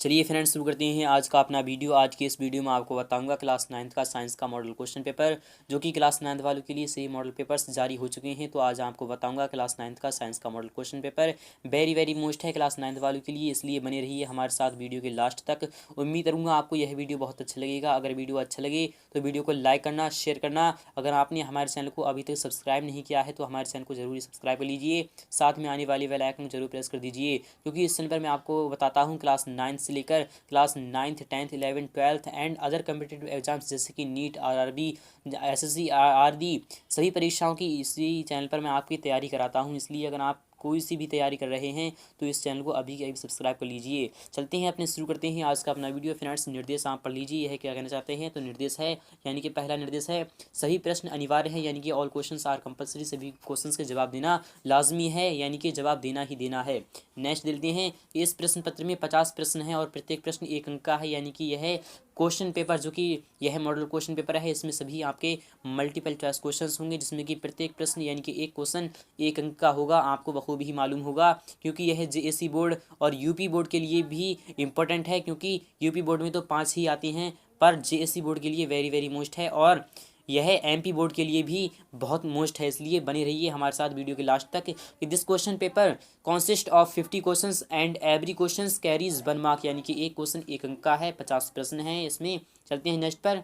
चलिए फ्रेंड्स, शुरू करते हैं आज का अपना वीडियो। आज की इस वीडियो में आपको बताऊंगा क्लास 9th का साइंस का मॉडल क्वेश्चन पेपर, जो कि क्लास 9th वालों के लिए सही मॉडल पेपर्स जारी हो चुके हैं। तो आज आपको बताऊंगा क्लास 9th का साइंस का model question paper very very most है क्लास 9th वालों के लिए, इसलिए बने रहिए हमारे साथ वीडियो के लास्ट तक। उम्मीद करूँगा आपको यह वीडियो बहुत अच्छा लगेगा। अगर वीडियो अच्छा लगे तो वीडियो को लाइक करना, शेयर करना। अगर आपने हमारे चैनल को अभी तक सब्सक्राइब नहीं किया है तो हमारे चैनल को जरूर सब्सक्राइब कर लीजिए। साथ में आने वाली बेल आइकन जरूर प्रेस कर दीजिए, क्योंकि इस चैनल पर मैं आपको बताता हूँ क्लास 9 से लेकर class 9th 10th 11th 12th and other competitive exams जैसे कि नीट, आरआरबी, एसएससी, आरआरबी, सभी परीक्षाओं की इसी चैनल पर मैं आपकी तैयारी कराता हूं। इसलिए अगर आप कोई सी भी तैयारी कर रहे हैं तो इस चैनल को अभी के अभी सब्सक्राइब कर लीजिए। चलते हैं अपने शुरू करते हैं आज का अपना वीडियो। फ्रेंड्स, निर्देश आप पढ़ लीजिए, यह क्या कहना चाहते हैं। तो निर्देश है, यानी कि पहला निर्देश है सही प्रश्न अनिवार्य है, यानी कि ऑल क्वेश्चंस आर कंपलसरी, सभी क्वेश्चंस के जवाब देना लाजमी है, यानी कि जवाब देना ही देना है। नेक्स्ट देते हैं, इस प्रश्न पत्र में 50 प्रश्न है और प्रत्येक प्रश्न 1 अंक का है, यानी कि यह क्वेश्चन पेपर जो कि यह मॉडल क्वेश्चन पेपर है, इसमें सभी आपके मल्टीपल चॉइस क्वेश्चंस होंगे, जिसमें कि प्रत्येक प्रश्न यानी कि एक क्वेश्चन 1 अंक का होगा। आपको बखूबी ही मालूम होगा, क्योंकि यह जेएससी बोर्ड और यूपी बोर्ड के लिए भी इम्पोर्टेंट है, क्योंकि यूपी बोर्ड में तो 5 ही आती हैं, पर जेएससी बोर्ड के लिए वेरी वेरी मोस्ट है, और यह एमपी बोर्ड के लिए भी बहुत मोस्ट है। इसलिए बने रहिए हमारे साथ वीडियो के लास्ट तक। This question paper consist of 50 questions and every question carries 1 mark, यानी कि एक क्वेश्चन 1 अंक का है। 50 प्रश्न हैं इसमें। चलते हैं नेक्स्ट पर।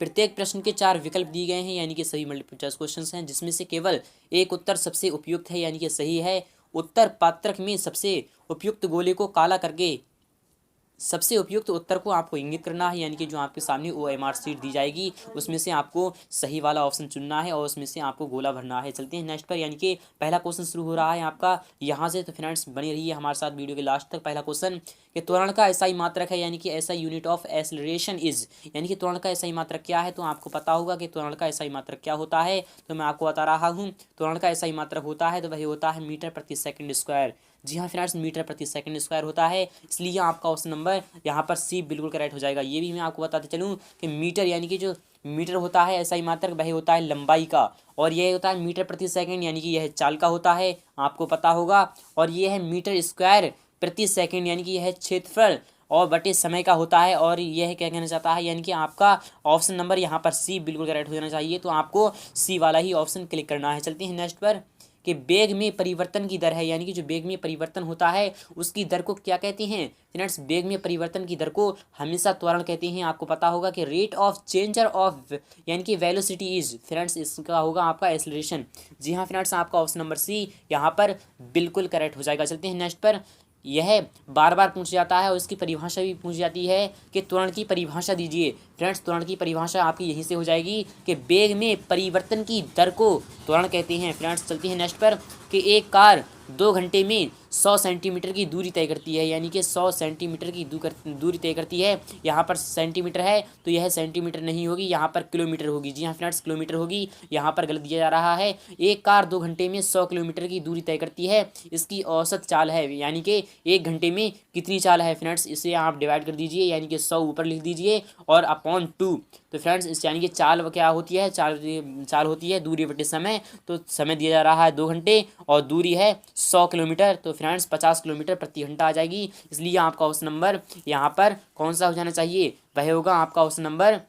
प्रत्येक प्रश्न के 4 विकल्प दिए गए हैं, यानी कि सही मल्टीपल चॉइस क्वेश्चंस हैं, जिसमें से केवल एक उत्तर सबसे उपयुक्त है, यानी कि सही है। उत्तर पात्रक में सबसे उपयुक्त गोले को काला करके सबसे उपयुक्त उत्तर को आपको इंगित करना है, यानी कि जो आपके सामने OMR शीट दी जाएगी उसमें से आपको सही वाला ऑप्शन चुनना है और उसमें से आपको गोला भरना है। चलते हैं नेक्स्ट पर, यानी कि पहला क्वेश्चन शुरू हो रहा है आपका यहाँ से। तो फ्रेंड्स, बने रहिए हमारे साथ वीडियो के लास्ट तक। पहला क्वेश्चन कि त्वरण का एसआई मात्रक है, यानी कि SI unit of acceleration is, यानी कि त्वरण का एसआई मात्रक क्या है। तो आपको पता होगा कि त्वरण का एसआई मात्रक क्या होता है, तो मैं आपको बता रहा हूँ। त्वरण का एसआई मात्रक होता है तो वही होता है मीटर प्रति सेकंड स्क्वायर। जी हाँ फ्रेंड्स, मीटर प्रति सेकंड स्क्वायर होता है, इसलिए आपका ऑप्शन नंबर यहाँ पर सी बिल्कुल करेक्ट हो जाएगा। ये भी मैं आपको बताते चलूँ कि मीटर, यानी कि जो मीटर होता है एसआई मात्रक, वह होता है लंबाई का, और यह होता है मीटर प्रति सेकंड, यानी कि यह चाल का होता है, आपको पता होगा। और यह है मीटर स्क्वायर प्रति सेकंड, यानी कि यह क्षेत्रफल और बटे समय का होता है। और यह क्या कहना चाहता है, यानी कि आपका ऑप्शन नंबर यहाँ पर सी बिल्कुल करेक्ट हो जाना चाहिए, तो आपको सी वाला ही ऑप्शन क्लिक करना है। चलते हैं नेक्स्ट पर कि वेग में परिवर्तन की दर है, यानी कि जो वेग में परिवर्तन होता है उसकी दर को क्या कहते हैं। फ्रेंड्स, वेग में परिवर्तन की दर को हमेशा त्वरण कहते हैं। आपको पता होगा कि रेट ऑफ चेंजर ऑफ, यानी कि वेलोसिटी इज, फ्रेंड्स इसका होगा आपका एक्सेलरेशन। जी हाँ फ्रेंड्स, आपका ऑप्शन नंबर सी यहाँ पर बिल्कुल करेक्ट हो जाएगा। चलते हैं नेक्स्ट पर। यह बार बार पूछ जाता है और इसकी परिभाषा भी पूछ जाती है कि त्वरण की परिभाषा दीजिए। फ्रेंड्स, त्वरण की परिभाषा आपकी यहीं से हो जाएगी कि वेग में परिवर्तन की दर को त्वरण कहते हैं। फ्रेंड्स, चलती है नेक्स्ट पर कि एक कार 2 घंटे में 100 सेंटीमीटर की दूरी तय करती है, यानी कि 100 सेंटीमीटर की दूरी तय करती है। यहाँ पर सेंटीमीटर है तो यह सेंटीमीटर नहीं होगी, यहाँ पर किलोमीटर होगी। जी हाँ फ्रेंड्स, किलोमीटर होगी, यहाँ पर गलत दिया जा रहा है। एक कार 2 घंटे में 100 किलोमीटर की दूरी तय करती है, इसकी औसत चाल है, यानी कि 1 घंटे में कितनी चाल है। फ्रेंड्स, इसे आप डिवाइड कर दीजिए, यानी कि 100 ऊपर लिख दीजिए और अपॉन 2। तो फ्रेंड्स, इस यानी कि चाल क्या होती है, चाल होती है दूरी बटे समय। तो समय दिया जा रहा है 2 घंटे और दूरी है 100 किलोमीटर, तो फ्रेंड्स 50 किलोमीटर प्रति घंटा आ जाएगी। इसलिए आपका ऑप्शन नंबर यहाँ पर कौन सा हो जाना चाहिए, वह होगा आपका ऑप्शन नंबर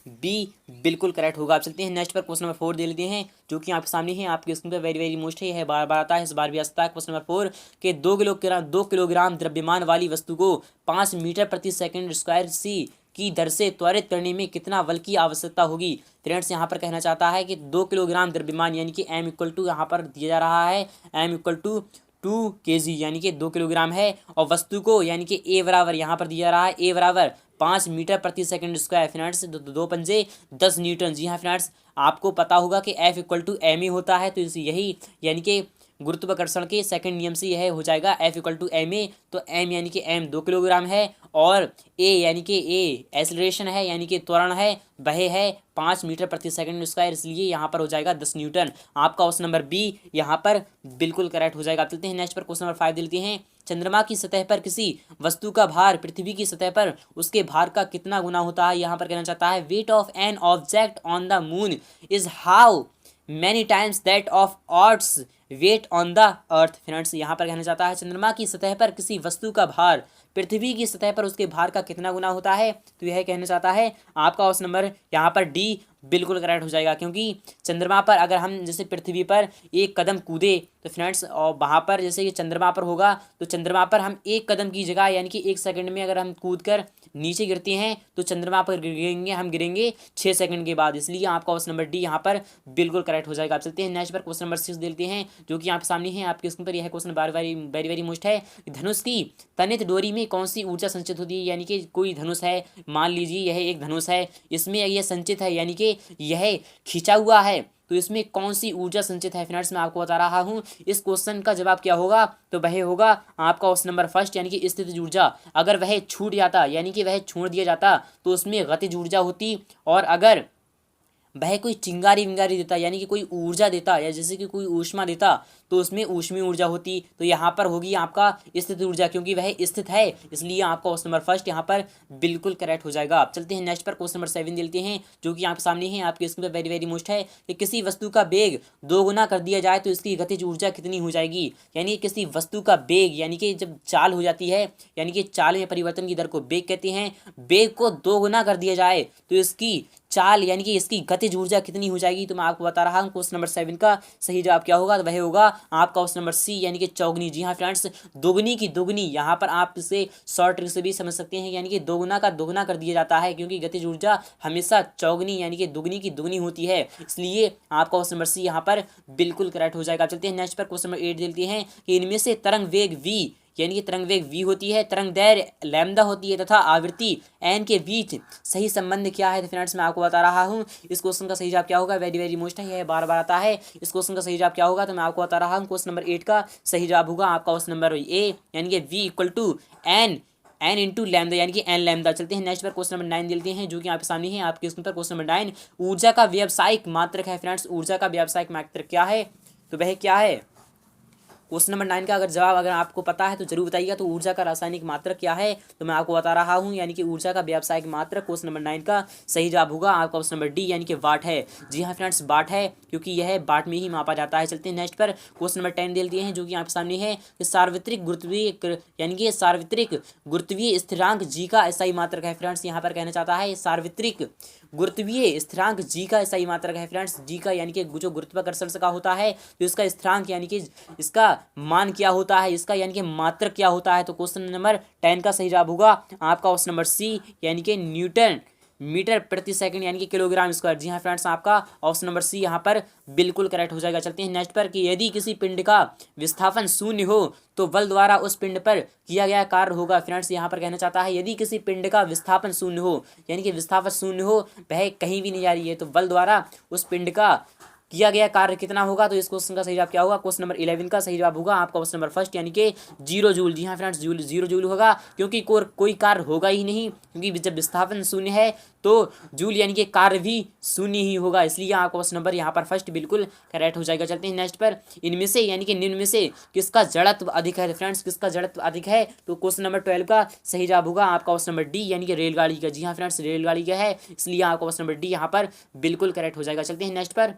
बी बिल्कुल करेक्ट होगा। आप चलते हैं नेक्स्ट पर। क्वेश्चन नंबर 4 दे लेते हैं, जो कि आपके सामने है, आपके स्क्रीन पर वेरी वेरी मोस्ट है, बार बार आता है, इस बार भी आता है। क्वेश्चन नंबर 4 के 2 किलोग्राम द्रव्यमान वाली वस्तु को 5 मीटर प्रति सेकंड स्क्वायर सी की दर से त्वरित करने में कितना बल की आवश्यकता होगी। फ्रेंड्स, यहाँ पर कहना चाहता है कि 2 किलोग्राम द्रव्यमान, यानी कि m इक्वल टू यहाँ पर दिया जा रहा है m इक्वल टू 2 kg, यानी कि 2 किलोग्राम है, और वस्तु को यानी कि a बराबर यहाँ पर दिया जा रहा है a बराबर 5 मीटर प्रति सेकंड स्क्वायर। फ्रेंड्स, 2 पंजे 10 न्यूटन। जी हाँ फ्रेंड्स, आपको पता होगा कि F equal to m a होता है, तो यही यानी कि गुरुत्वाकर्षण के सेकंड नियम से यह हो जाएगा F equal to m a. तो m यानी कि m 2 किलोग्राम है, और a यानी कि a एक्सेलरेशन है, यानी कि त्वरण है, वह है 5 मीटर प्रति सेकंड स्क्वायर, इसलिए यहाँ पर हो जाएगा 10 न्यूटन। आपका ऑप्शन नंबर बी यहाँ पर बिल्कुल करेक्ट हो जाएगा। आप चलते हैं नेक्स्ट पर। क्वेश्चन नंबर 5 दे लेते हैं। चंद्रमा की सतह पर किसी वस्तु का भार पृथ्वी की सतह पर उसके भार का कितना गुना होता है। यहाँ पर कहना चाहता है weight of an object on the moon is how many times that of earth weight on the earth. Friends यहाँ पर कहना चाहता है चंद्रमा की सतह पर किसी वस्तु का भार पृथ्वी की सतह पर उसके भार का कितना गुना होता है। तो यह कहना चाहता है आपका ऑप्शन नंबर यहाँ पर डी बिल्कुल करेक्ट हो जाएगा, क्योंकि चंद्रमा पर अगर हम जैसे पृथ्वी पर एक कदम कूदे तो फ्रेंड्स और वहाँ पर जैसे कि चंद्रमा पर होगा तो चंद्रमा पर हम एक कदम की जगह यानी कि 1 सेकंड में अगर हम कूद कर नीचे गिरते हैं तो चंद्रमा पर गिरेंगे हम गिरेंगे 6 सेकंड के बाद। इसलिए आपका ऑप्शन नंबर डी यहाँ पर बिल्कुल करेक्ट हो जाएगा। आप चलते हैं नेक्स्ट पर क्वेश्चन नंबर 6 देखते हैं जो कि आपके सामने है आपके स्क्रीन पर। यह क्वेश्चन वेरी वेरी मोस्ट है। धनुष की तनित डोरी में कौन सी ऊर्जा संचित होती है। यानी कि कोई धनुष है, मान लीजिए यह एक धनुष है, इसमें यह संचित है यानी कि यह खींचा हुआ है, तो इसमें कौन सी ऊर्जा संचित है। फ्रेंड्स मैं आपको बता रहा हूं इस क्वेश्चन का जवाब क्या होगा, तो वह होगा आपका ऑप्शन नंबर फर्स्ट यानी कि स्थितिज ऊर्जा। अगर वह छूट जाता यानी कि वह छोड़ दिया जाता तो उसमें गतिज ऊर्जा होती, और अगर वह कोई चिंगारी विंगारी देता यानी कि कोई ऊर्जा देता या जैसे कि कोई ऊष्मा देता तो उसमें ऊष्मीय ऊर्जा होती। तो यहाँ पर होगी आपका स्थित ऊर्जा, क्योंकि वह स्थित है इसलिए आपका क्वेश्चन नंबर फर्स्ट यहाँ पर बिल्कुल करेक्ट हो जाएगा। आप चलते हैं नेक्स्ट पर क्वेश्चन नंबर 7 देखते हैं जो कि आपके सामने है आपके स्क्रीन पर। वेरी वेरी मोस्ट है कि किसी वस्तु का वेग 2 गुना कर दिया जाए तो इसकी गतिज ऊर्जा कितनी हो जाएगी। यानी किसी वस्तु का वेग यानी कि जब चाल हो जाती है यानी कि चाल में परिवर्तन की दर को वेग कहते हैं, वेग को 2 गुना कर दिया जाए तो इसकी चाल यानी कि इसकी गतिज ऊर्जा कितनी हो जाएगी। तो मैं आपको बता रहा हूँ क्वेश्चन नंबर 7 का सही जवाब क्या होगा, तो वह होगा आपका ऑप्शन नंबर सी यानी कि चौगुनी। जी हाँ फ्रेंड्स, दोगुनी की दोगुनी, यहाँ पर आप इसे शॉर्ट ट्रिक से भी समझ सकते हैं, यानी कि दोगुना का दोगुना कर दिया जाता है, क्योंकि गतिज ऊर्जा हमेशा चौगुनी यानी कि दुगनी की दुगनी होती है, इसलिए आपका ऑप्शन नंबर सी यहाँ पर बिल्कुल करेक्ट हो जाएगा। चलते हैं नेक्स्ट पर क्वेश्चन नंबर 8 देखते हैं कि इनमें से तरंग वेग वी यानी कि तरंग वेग v होती है, तरंग दैर्घ्य लैम्डा होती है तथा आवृत्ति n के बीच सही संबंध क्या है। तो फ्रेंड्स मैं आपको बता रहा हूँ इस क्वेश्चन का सही जवाब क्या होगा। वेरी वेरी मोस्ट है, यह बार बार आता है। इस क्वेश्चन का सही जवाब क्या होगा, तो मैं आपको बता रहा हूँ क्वेश्चन नंबर 8 का सही जवाब होगा आपका क्वेश्चन नंबर ए यानी कि v equal to n into lambda यानी कि n लैम्डा। चलते हैं नेक्स्ट पर क्वेश्चन नंबर 9 देखते हैं जो कि आपके सामने है आपके स्क्रीन पर। क्वेश्चन नंबर 9 ऊर्जा का व्यावसायिक मात्रक है। फ्रेंड्स ऊर्जा का व्यावसायिक मात्रक क्या है, तो वह क्या है। क्वेश्चन नंबर 9 का अगर जवाब अगर आपको पता है तो जरूर बताइएगा। तो ऊर्जा का रासायनिक मात्रक क्या है, तो मैं आपको बता रहा हूं यानी कि ऊर्जा का व्यावसायिक मात्रक क्वेश्चन नंबर 9 का सही जवाब होगा आपका ऑप्शन नंबर डी यानी कि वाट है। जी हाँ फ्रेंड्स, वाट है, क्योंकि यह वाट में ही मापा जाता है। चलते हैं नेक्स्ट पर क्वेश्चन नंबर 10 दे दिए हैं जो कि आपके सामने है कि सार्वत्रिक गुरुत्वीय यानी कि सार्वत्रिक गुरुत्वीय स्थिरांक जी का SI मात्रक है। फ्रेंड्स यहाँ पर कहना चाहता है सार्वत्रिक गुरुत्वीय स्थिरांक जी का SI मात्रक है। फ्रेंड्स जी का यानी कि जो गुरुत्वाकर्षण का होता है तो इसका स्थिरांक यानी कि इसका मान क्या होता है, इसका यानी कि मात्रक क्या होता है। तो क्वेश्चन नंबर 10 का सही जवाब होगा आपका ऑप्शन नंबर सी यानी कि न्यूटन मीटर प्रति सेकंड यानी कि किलोग्राम स्क्वायर। जी हाँ फ्रेंड्स, आपका ऑप्शन नंबर सी यहाँ पर बिल्कुल करेक्ट हो जाएगा। चलते हैं नेक्स्ट पर कि यदि किसी पिंड का विस्थापन शून्य हो तो बल द्वारा उस पिंड पर किया गया कार्य होगा। फ्रेंड्स यहाँ पर कहना चाहता है यदि किसी पिंड का विस्थापन शून्य हो यानी कि विस्थापन शून्य हो, वह कहीं भी नहीं जा रही है, तो बल द्वारा उस पिंड का किया गया कार्य कितना होगा। तो इस क्वेश्चन का सही जवाब क्या होगा, क्वेश्चन नंबर 11 का सही जवाब होगा आपका ऑप्शन नंबर फर्स्ट यानी कि 0 जूल। जी हाँ फ्रेंड्स, 0 जूल होगा, क्योंकि कोई कार्य होगा ही नहीं, क्योंकि जब विस्थापन शून्य है तो जूल यानी कि कार्य भी शून्य ही होगा, इसलिए आपका क्वेश्चन नंबर यहाँ पर फर्स्ट बिल्कुल करेक्ट हो जाएगा। चलते हैं नेक्स्ट पर इनमें से यानी कि निम्न में से किसका जड़त्व अधिक है। फ्रेंड्स किसका जड़त्व अधिक है, तो क्वेश्चन नंबर 12 का सही जवाब होगा आपका ऑप्शन नंबर डी यानी कि रेलगाड़ी का। जी हाँ फ्रेंड्स, रेलगाड़ी का है, इसलिए आपका क्वेश्चन नंबर डी यहाँ पर बिल्कुल करेक्ट हो जाएगा। चलते हैं नेक्स्ट पर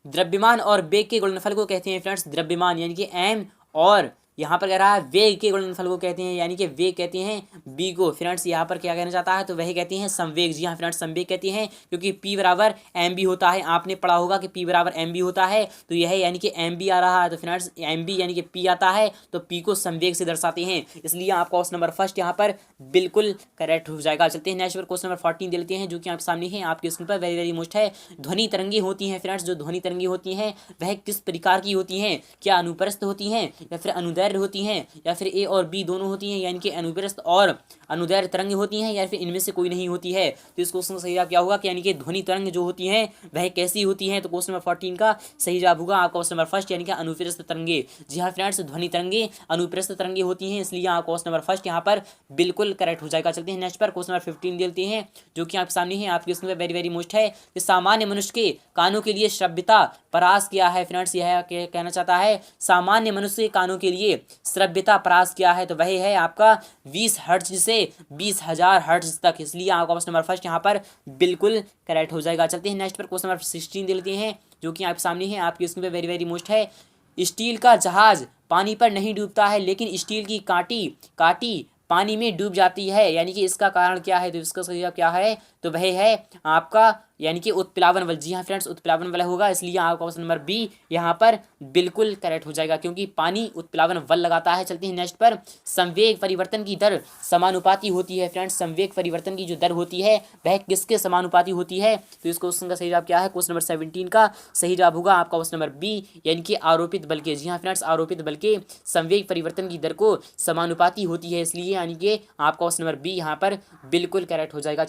द्रव्यमान और वेग के गुणनफल को कहते हैं। फ्रेंड्स द्रव्यमान यानी कि m और यहाँ पर कह रहा है वेग के गुणनफल को कहते हैं यानी कि वेग कहते हैं b को। फ्रेंड्स यहाँ पर क्या कहना चाहता है, तो वही कहते हैं संवेग। जी हाँ फ्रेंड्स, संवेग कहते हैं क्योंकि p बराबर mb होता है। आपने पढ़ा होगा कि p बराबर mb होता है, तो यह यानी कि mb आ रहा है, तो फ्रेंड्स mb यानी कि p आता है, तो p को संवेग से दर्शाते हैं, इसलिए आपका क्वेश्चन नंबर फर्स्ट यहाँ पर बिल्कुल करेक्ट हो जाएगा। चलते हैं नेक्स्ट पर क्वेश्चन नंबर 14 दे लेते हैं जो कि आपके सामने है आपके स्क्रीन पर। वेरी वेरी मोस्ट है, ध्वनि तरंगे होती हैं। फ्रेंड्स जो ध्वनि तरंगे होती हैं वह किस प्रकार की होती हैं, क्या अनुप्रस्थ होती हैं या फिर अनुदैर्घ्य होती हैं या फिर ए और बी दोनों होती हैं, यानी कि अनुप्रस्थ और अनुदैर्घ्य तरंग होती हैं या फिर इनमें से कोई नहीं होती है। तो इस क्वेश्चन का सही जवाब क्या होगा कि यानी कि ध्वनि तरंग जो होती हैं वह कैसी होती हैं, तो क्वेश्चन नंबर 14 का सही जवाब होगा आपका क्वेश्चन नंबर फर्स्ट यानी कि अनुप्रस्थ तरंगे। जी हाँ फ्रेंड्स, ध्वनि तरंगे अनुप्रस्थ तरंगे होती हैं, इसलिए आप क्वेश्चन नंबर फर्स्ट यहाँ पर बिल्कुल करेक्ट हो जाएगा। चलते हैं नेक्स्ट पर क्वेश्चन नंबर 15 देखते हैं जो कि आपके सामने है आपके स्क्रीन पर। वेरी वेरी मोस्ट है कि सामान्य मनुष्य के कानों के लिए श्रव्यता परास क्या है। फ्रेंड्स यह कहना चाहता है सामान्य मनुष्य के कानों के लिए श्रव्यता परास क्या है, तो वही है आपका 20 हर्ट्ज से 20,000 हर्ट्ज तक, इसलिए आपका ऑप्शन नंबर फर्स्ट यहाँ पर बिल्कुल करेक्ट हो जाएगा। चलते हैं नेक्स्ट पर क्वेश्चन नंबर 16 दे लेते हैं जो कि आपके सामने है, आपके स्क्रीन पे वेरी मोस्ट है। स्टील का जहाज पानी पर नहीं डूबता है, लेकिन स्टील की काटी पानी में डूब जाती है, यानी कि इसका कारण क्या है? तो इसका सही जवाब क्या है? तो वह है आपका यानी कि उत्प्लावन बल। जी हाँ फ्रेंड्स, उत्प्लावन बल होगा, इसलिए आपका ऑप्शन नंबर बी यहाँ पर बिल्कुल करेक्ट हो जाएगा, क्योंकि पानी उत्प्लावन बल लगाता है। चलते हैं नेक्स्ट पर। संवेग परिवर्तन की दर समानुपाती होती है फ्रेंड्स। संवेग परिवर्तन की जो दर होती है वह किसके समानुपाती होती है? तो इस क्वेश्चन का सही जवाब क्या है? क्वेश्चन नंबर 17 का सही जवाब होगा आपका ऑप्शन नंबर बी, यानी कि आरोपित बल के। जी हाँ फ्रेंड्स, आरोपित बल के संवेग परिवर्तन की दर को समानुपाती होती है, इसलिए यानी कि आपका ऑप्शन नंबर बी यहाँ पर बिल्कुल करेक्ट हो जाएगा।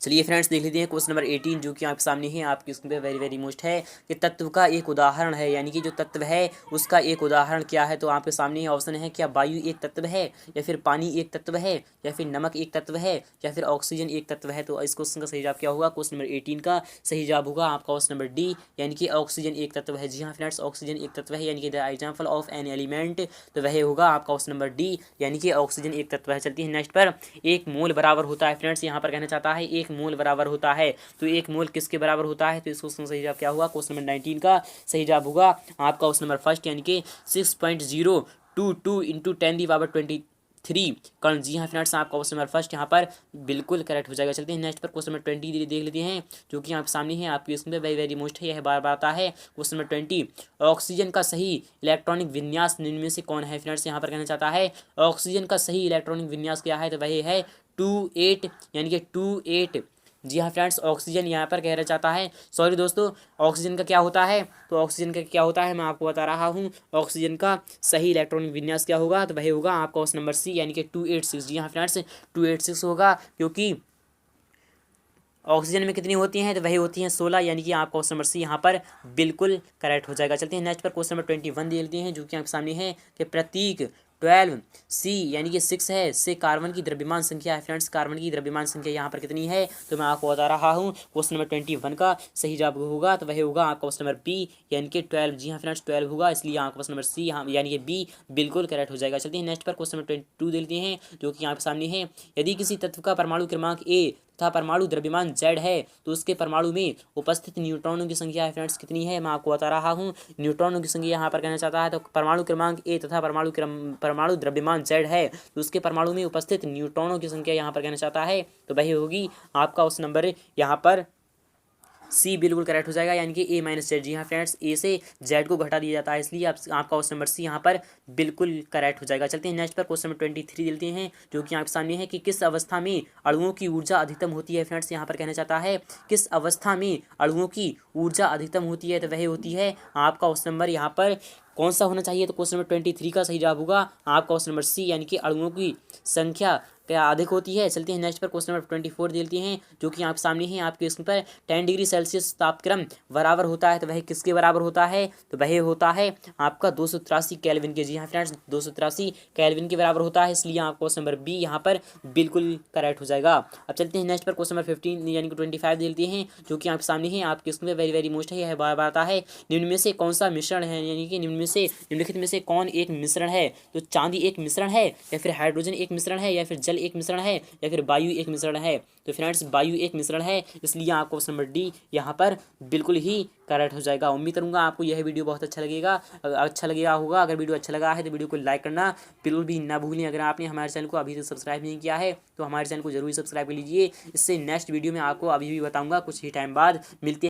चलिए फ्रेंड्स, देख लेते हैं क्वेश्चन नंबर 18, जो कि आपके सामने है, आपके स्क्रीन पे वेरी मोस्ट है कि तत्व का एक उदाहरण है, यानी कि जो तत्व है उसका एक उदाहरण क्या है? तो आपके सामने ही ऑप्शन है, क्या वायु एक तत्व है, या फिर पानी एक तत्व है, या फिर नमक एक तत्व है, या फिर ऑक्सीजन एक तत्व है? तो इस क्वेश्चन का सही जवाब क्या होगा? क्वेश्चन नंबर 18 का सही जवाब होगा आपका ऑप्शन नंबर डी, यानी कि ऑक्सीजन एक तत्व है। जी हाँ फ्रेंड्स, ऑक्सीजन एक तत्व है, यानी कि the example of an element, तो वह होगा आपका ऑप्शन नंबर डी, यानी कि ऑक्सीजन एक तत्व है। चलती है नेक्स्ट पर। एक मोल बराबर होता है फ्रेंड्स, यहाँ पर कहना चाहता है एक मोल बराबर होता है, तो एक मोल किसके बराबर होता है? तो इस क्वेश्चन का सही जवाब क्या होगा? क्वेश्चन नंबर 19 का सही जवाब होगा आपका ऑप्शन नंबर फर्स्ट, यानी कि 6.022 इंटू 10⁻23 कर्ण। जी हाँ फ्रेंड्स, आपका ऑप्शन नंबर फर्स्ट यहाँ पर बिल्कुल करेक्ट हो जाएगा। चलते हैं नेक्स्ट पर। क्वेश्चन नंबर 20 देख लेते हैं, जो कि आप सामने है, आपके स्क्रीन पे वेरी मोस्ट है, यह बार आता है। क्वेश्चन नंबर 20, ऑक्सीजन का सही इलेक्ट्रॉनिक विन्यास निम्न में से कौन है? फ्रेंड्स, यहाँ पर कहना चाहता है ऑक्सीजन का सही इलेक्ट्रॉनिक विन्यास क्या है? तो वही है 28, यानी कि 28। जी हाँ फ्रेंड्स, ऑक्सीजन यहाँ पर कहना चाहता है, सॉरी दोस्तों, ऑक्सीजन का क्या होता है? तो ऑक्सीजन का क्या होता है मैं आपको बता रहा हूँ। ऑक्सीजन का सही इलेक्ट्रॉनिक विन्यास क्या होगा? तो वही होगा आपका ऑप्शन नंबर सी, यानी कि 286। जी हाँ फ्रेंड्स, 286 होगा, क्योंकि ऑक्सीजन में कितनी होती हैं? तो वही होती हैं 16, यानी कि आपका ऑप्शन नंबर सी यहाँ पर बिल्कुल करेक्ट हो जाएगा। चलते हैं नेक्स्ट पर। क्वेश्चन नंबर 21 दे लेते हैं, जो कि आपके सामने है कि प्रतीक 12 सी, यानी कि 6 है, से कार्बन की द्रव्यमान संख्या है। फ्रेंड्स, कार्बन की द्रव्यमान संख्या यहाँ पर कितनी है? तो मैं आपको बता रहा हूँ। क्वेश्चन नंबर 21 का सही जवाब होगा, तो वह होगा आपका ऑप्शन नंबर बी, यानी कि 12। जी हाँ फ्रेंड्स, 12 होगा, इसलिए आपका ऑप्शन नंबर सी यहाँ यानी कि बी बिल्कुल करेक्ट हो जाएगा। चलते हैं नेक्स्ट पर। क्वेश्चन नंबर 22 दे लेते हैं, जो कि यहाँ पे सामने है। यदि किसी तत्व का परमाणु क्रमांक ए तथा परमाणु द्रव्यमान Z है, तो उसके परमाणु में उपस्थित न्यूट्रॉनों की संख्या है फ्रेंड्स कितनी है? मैं आपको बता रहा हूँ। न्यूट्रॉनों की संख्या यहाँ पर कहना चाहता है, तो परमाणु क्रमांक ए तथा परमाणु द्रव्यमान Z है, तो उसके परमाणु में उपस्थित न्यूट्रॉनों की संख्या यहाँ पर कहना चाहता है, तो वही होगी आपका उस नंबर यहाँ पर सी बिल्कुल करेक्ट हो जाएगा, यानी कि ए माइनस जेड। जी हाँ फ्रेंड्स, ए से जेड को घटा दिया जाता है, इसलिए आपका ऑप्शन नंबर सी यहाँ पर बिल्कुल करेक्ट हो जाएगा। चलते हैं नेक्स्ट पर। क्वेश्चन नंबर 23 लेते हैं, जो कि आपके सामने है कि किस अवस्था में अणुओं की ऊर्जा अधिकतम होती है? फ्रेंड्स, यहाँ पर कहना चाहता है किस अवस्था में अणुओं की ऊर्जा अधिकतम होती है? तो वह होती है आपका ऑप्शन नंबर यहाँ पर कौन सा होना चाहिए? तो क्वेश्चन नंबर 23 का सही जवाब होगा आपका ऑप्शन नंबर सी, यानी कि अणुओं की संख्या क्या अधिक होती है। चलते हैं नेक्स्ट पर। क्वेश्चन नंबर 24 देते हैं, जो कि आप सामने है, आपके स्क्रीन पर 10 डिग्री सेल्सियस तापक्रम बराबर होता है, तो वह किसके बराबर होता है? तो वह होता है आपका 283 केल्विन के। जी हाँ फ्रेंड्स, 283 केल्विन के बराबर होता है, इसलिए आपको क्वेश्चन नंबर बी यहाँ पर बिल्कुल करेक्ट हो जाएगा। अब चलते हैं नेक्स्ट पर। क्वेश्चन नंबर 15 यानी कि 25 देते हैं, जो कि आप सामने है, आपके स्क्रीन पर वेरी मोस्ट है, यह बार आता है। निम्न में से कौन सा मिश्रण है, यानी कि निम्नलिखित में से कौन एक मिश्रण है? तो चांदी एक मिश्रण है, या फिर हाइड्रोजन एक मिश्रण है, या फिर जल एक मिश्रण है, या फिर वायु एक मिश्रण है? तो फ्रेंड्स, वायु एक मिश्रण है, इसलिए आपको ऑप्शन नंबर डी यहाँ पर बिल्कुल ही करेक्ट हो जाएगा। उम्मीद करूंगा आपको यह वीडियो बहुत अच्छा लगेगा होगा। अगर वीडियो अच्छा लगा है तो वीडियो को लाइक करना बिल्कुल भी ना भूलें। अगर आपने हमारे चैनल को अभी तक सब्सक्राइब नहीं किया है तो हमारे चैनल को जरूर सब्सक्राइब कर लीजिए। इससे नेक्स्ट वीडियो में आपको अभी भी बताऊंगा कुछ ही टाइम बाद मिलते